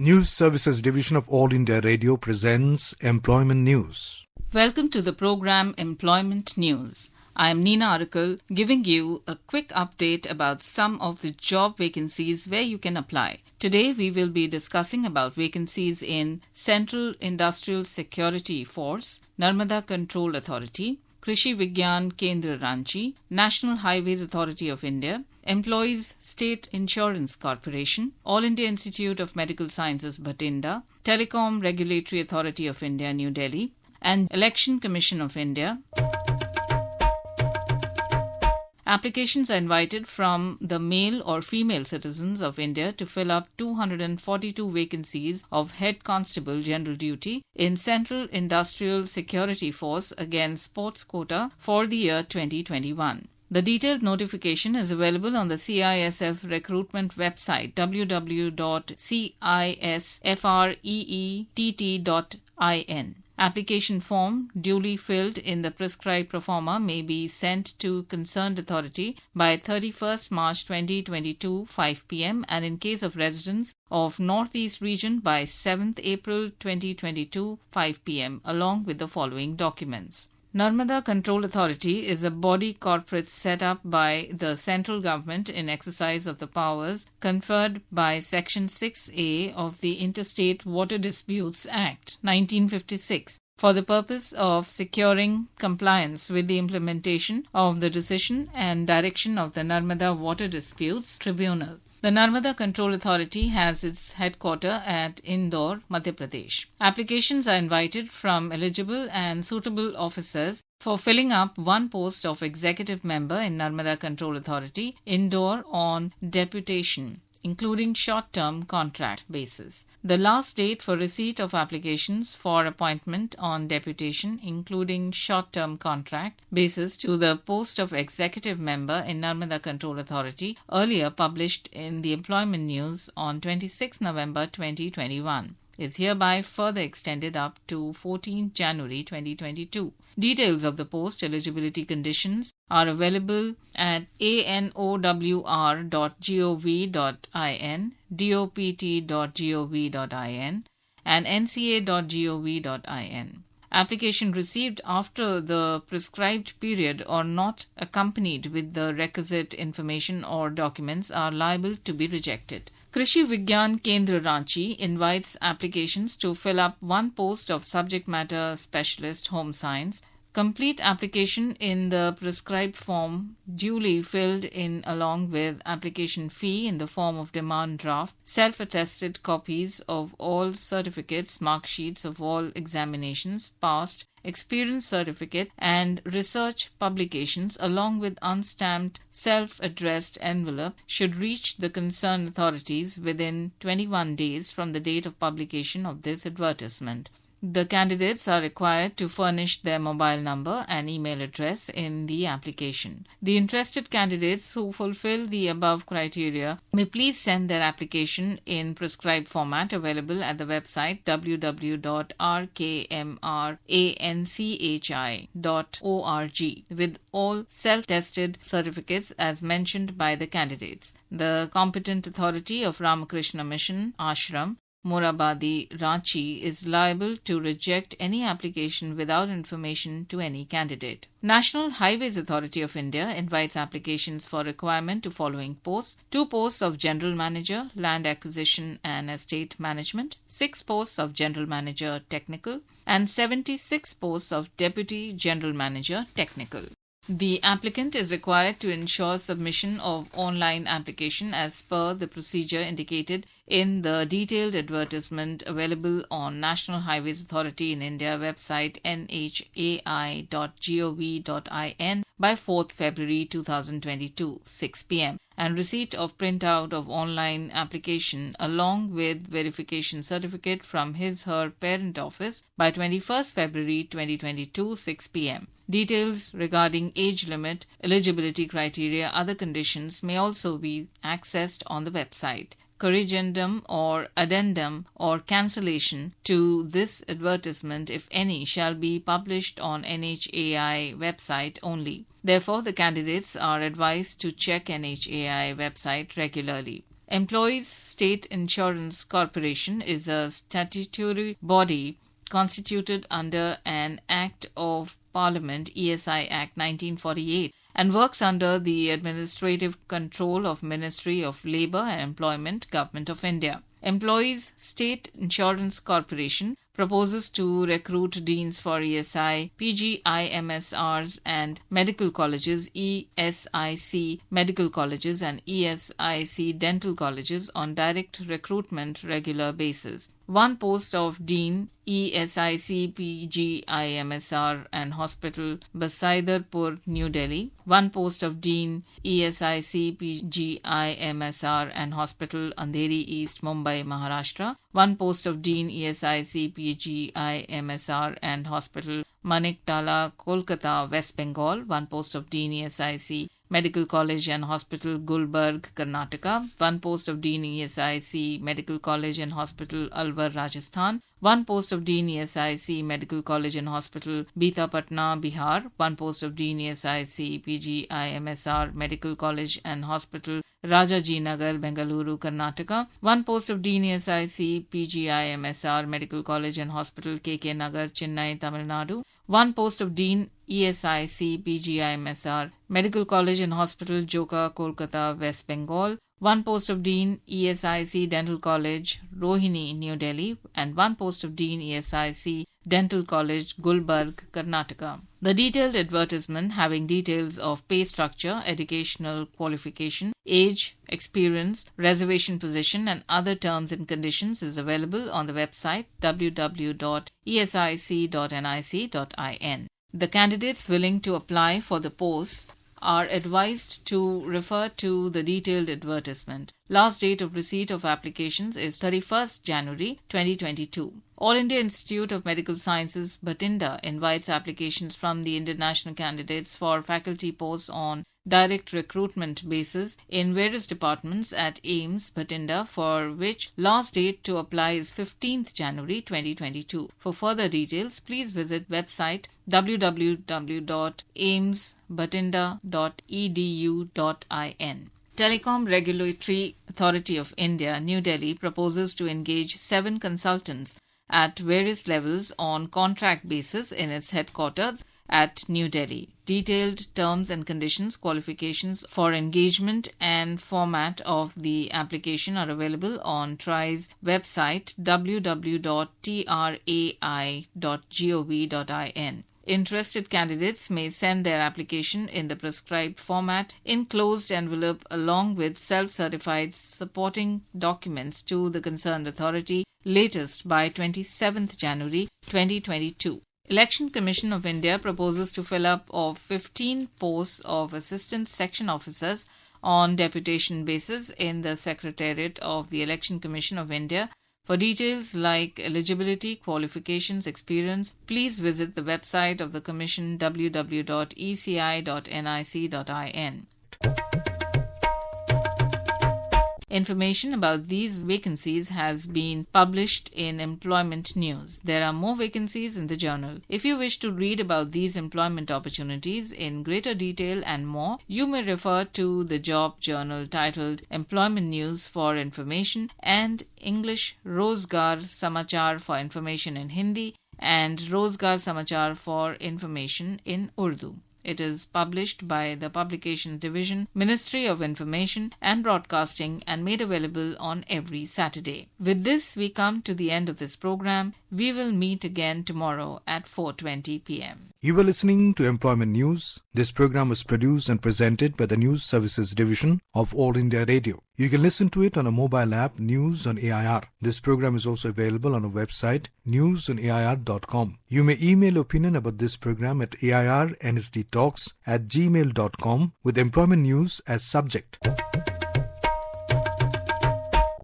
News Services Division of All India Radio presents Employment News. Welcome to the program Employment News. I am Neena Arakal giving you a quick update about some of the job vacancies where you can apply. Today we will be discussing about vacancies in Central Industrial Security Force, Narmada Control Authority, Krishi Vigyan Kendra Ranchi, National Highways Authority of India, Employees State Insurance Corporation, All India Institute of Medical Sciences Bhatinda, Telecom Regulatory Authority of India New Delhi, and Election Commission of India. Applications are invited from the male or female citizens of India to fill up 242 vacancies of Head Constable General Duty in Central Industrial Security Force against sports quota for the year 2021. The detailed notification is available on the CISF recruitment website www.cisfreett.in. Application form duly filled in the prescribed proforma may be sent to concerned authority by 31st March 2022 5 p.m. and in case of residents of Northeast region by 7th April 2022 5 p.m. along with the following documents. Narmada Control Authority is a body corporate set up by the central government in exercise of the powers conferred by Section 6A of the Interstate Water Disputes Act 1956 for the purpose of securing compliance with the implementation of the decision and direction of the Narmada Water Disputes Tribunal. The Narmada Control Authority has its headquarters at Indore, Madhya Pradesh. Applications are invited from eligible and suitable officers for filling up one post of executive member in Narmada Control Authority, Indore on deputation, including short-term contract basis. The last date for receipt of applications for appointment on deputation, including short-term contract basis to the post of executive member in Narmada Control Authority, earlier published in the Employment News on 26 November 2021. Is hereby further extended up to 14 January 2022. Details of the post eligibility conditions are available at anowr.gov.in, dopt.gov.in, and nca.gov.in. Application received after the prescribed period or not accompanied with the requisite information or documents are liable to be rejected. Krishi Vigyan Kendra Ranchi invites applications to fill up one post of subject matter specialist home science. Complete application in the prescribed form duly filled in along with application fee in the form of demand draft, self-attested copies of all certificates, mark sheets of all examinations passed, experience certificate and research publications along with unstamped self-addressed envelope should reach the concerned authorities within 21 days from the date of publication of this advertisement. The candidates are required to furnish their mobile number and email address in the application. The interested candidates who fulfill the above criteria may please send their application in prescribed format available at the website www.rkmranchi.org with all self-tested certificates as mentioned by the candidates. The competent authority of Ramakrishna Mission Ashram Morabadi, Ranchi is liable to reject any application without information to any candidate. National Highways Authority of India invites applications for requirement to following posts: 2 posts of General Manager, Land Acquisition and Estate Management, 6 posts of General Manager, Technical, and 76 posts of Deputy General Manager, Technical. The applicant is required to ensure submission of online application as per the procedure indicated in the detailed advertisement available on National Highways Authority in India website nhai.gov.in by 4th February 2022, 6 p.m. and receipt of printout of online application along with verification certificate from his/her parent office by 21st February 2022, 6 p.m. Details regarding age limit, eligibility criteria, other conditions may also be accessed on the website. Corrigendum or addendum or cancellation to this advertisement, if any, shall be published on NHAI website only. Therefore, the candidates are advised to check NHAI website regularly. Employees State Insurance Corporation is a statutory body constituted under an Act of Parliament, ESI Act 1948, and works under the administrative control of Ministry of Labour and Employment, Government of India. Employees State Insurance Corporation proposes to recruit deans for ESI, PGIMSRs and medical colleges, ESIC medical colleges and ESIC dental colleges on direct recruitment regular basis. One post of Dean, ESIC PGIMSR and Hospital, Basaidarpur, New Delhi. One post of Dean, ESIC PGIMSR and Hospital, Andheri East, Mumbai, Maharashtra. One post of Dean, ESIC PGIMSR and Hospital, Maniktala, Kolkata, West Bengal. One post of Dean, ESIC Medical College and Hospital, Gulbarg, Karnataka. One post of Dean, ESIC Medical College and Hospital, Alwar, Rajasthan. One post of Dean, ESIC Medical College and Hospital, Bitapatna, Bihar. One post of Dean, ESIC PGIMSR Medical College and Hospital, Rajaji Nagar, Bengaluru, Karnataka. One post of Dean, ESIC PGIMSR Medical College and Hospital, KK Nagar, Chennai, Tamil Nadu. One post of Dean, ESIC PGIMSR Medical College and Hospital, Joka, Kolkata, West Bengal. One post of Dean, ESIC Dental College, Rohini, New Delhi, and one post of Dean, ESIC Dental College, Gulbarg, Karnataka. The detailed advertisement, having details of pay structure, educational qualification, age, experience, reservation position, and other terms and conditions, is available on the website www.esic.nic.in. The candidates willing to apply for the posts are advised to refer to the detailed advertisement. Last date of receipt of applications is 31st January 2022. All India Institute of Medical Sciences, Bhatinda, invites applications from the international candidates for faculty posts on direct recruitment basis in various departments at AIIMS, Bhatinda, for which last date to apply is 15th January 2022. For further details, please visit website www.aimsbhatinda.edu.in. Telecom Regulatory Authority of India, New Delhi, proposes to engage 7 consultants at various levels on contract basis in its headquarters at New Delhi. Detailed terms and conditions, qualifications for engagement and format of the application are available on TRAI's website www.trai.gov.in. Interested candidates may send their application in the prescribed format in closed envelope along with self-certified supporting documents to the concerned authority latest by 27th January 2022. Election Commission of India proposes to fill up of 15 posts of Assistant Section Officers on deputation basis in the Secretariat of the Election Commission of India. For details like eligibility, qualifications, experience, please visit the website of the Commission www.eci.nic.in. Information about these vacancies has been published in Employment News. There are more vacancies in the journal. If you wish to read about these employment opportunities in greater detail and more, you may refer to the job journal titled Employment News for information and English Rozgar Samachar for information in Hindi and Rozgar Samachar for information in Urdu. It is published by the Publications Division, Ministry of Information and Broadcasting, and made available on every Saturday. With this, we come to the end of this program. We will meet again tomorrow at 4:20 p.m. You were listening to Employment News. This program was produced and presented by the News Services Division of All India Radio. You can listen to it on a mobile app, News on AIR. This program is also available on our website, newsonair.com. You may email opinion about this program at airnsdtalks@gmail.com with Employment News as subject.